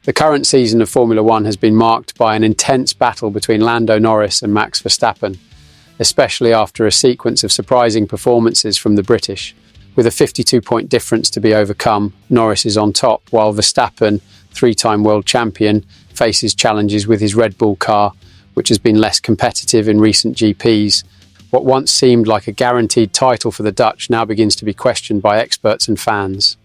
The current season of Formula One has been marked by an intense battle between Lando Norris and Max Verstappen, especially after a sequence of surprising performances from the British. With a 52-point difference to be overcome, Norris is on top, while Verstappen, three-time world champion, faces challenges with his Red Bull car, which has been less competitive in recent GPs. What once seemed like a guaranteed title for the Dutch now begins to be questioned by experts and fans.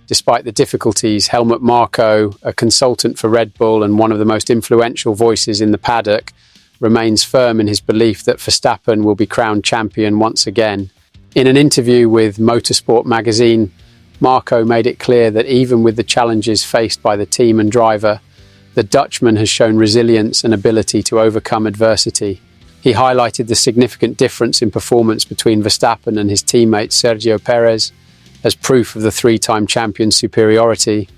Despite the difficulties, Helmut Marko, a consultant for Red Bull and one of the most influential voices in the paddock, remains firm in his belief that Verstappen will be crowned champion once again. In an interview with Motorsport magazine, Marko made it clear that even with the challenges faced by the team and driver, the Dutchman has shown resilience and ability to overcome adversity. He highlighted the significant difference in performance between Verstappen and his teammate Sergio Perez as proof of the three-time champion's superiority.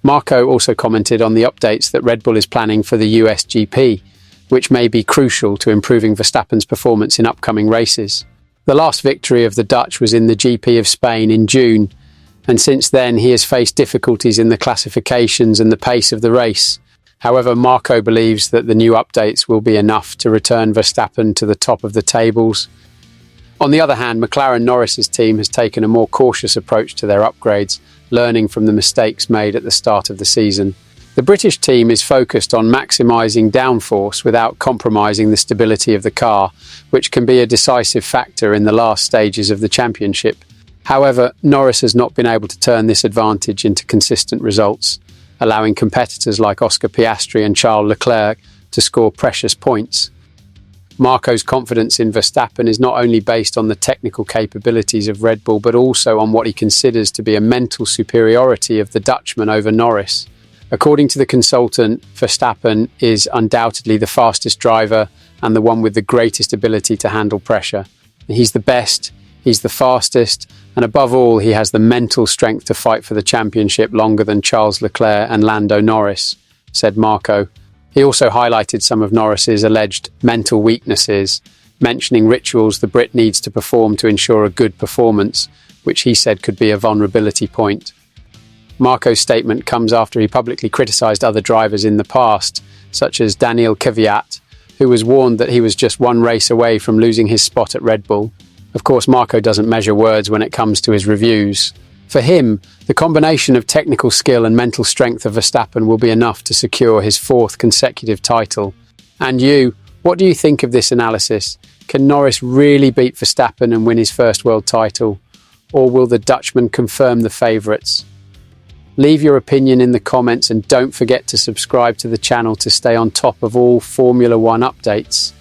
Marko also commented on the updates that Red Bull is planning for the US GP, which may be crucial to improving Verstappen's performance in upcoming races. The last victory of the Dutch was in the GP of Spain in June, and since then he has faced difficulties in the classifications and the pace of the race. However, Marko believes that the new updates will be enough to return Verstappen to the top of the tables. On the other hand, McLaren Norris's team has taken a more cautious approach to their upgrades, learning from the mistakes made at the start of the season. The British team is focused on maximising downforce without compromising the stability of the car, which can be a decisive factor in the last stages of the championship. However, Norris has not been able to turn this advantage into consistent results, allowing competitors like Oscar Piastri and Charles Leclerc to score precious points. Marko's confidence in Verstappen is not only based on the technical capabilities of Red Bull, but also on what he considers to be a mental superiority of the Dutchman over Norris. According to the consultant, Verstappen is undoubtedly the fastest driver and the one with the greatest ability to handle pressure. He's the best, he's the fastest, and above all, he has the mental strength to fight for the championship longer than Charles Leclerc and Lando Norris, said Marko. He also highlighted some of Norris's alleged mental weaknesses, mentioning rituals the Brit needs to perform to ensure a good performance, which he said could be a vulnerability point. Marko's statement comes after he publicly criticised other drivers in the past, such as Daniel Kvyat, who was warned that he was just one race away from losing his spot at Red Bull. Of course, Marko doesn't measure words when it comes to his reviews. For him, the combination of technical skill and mental strength of Verstappen will be enough to secure his fourth consecutive title. And you, what do you think of this analysis? Can Norris really beat Verstappen and win his first world title? Or will the Dutchman confirm the favourites? Leave your opinion in the comments and don't forget to subscribe to the channel to stay on top of all Formula One updates.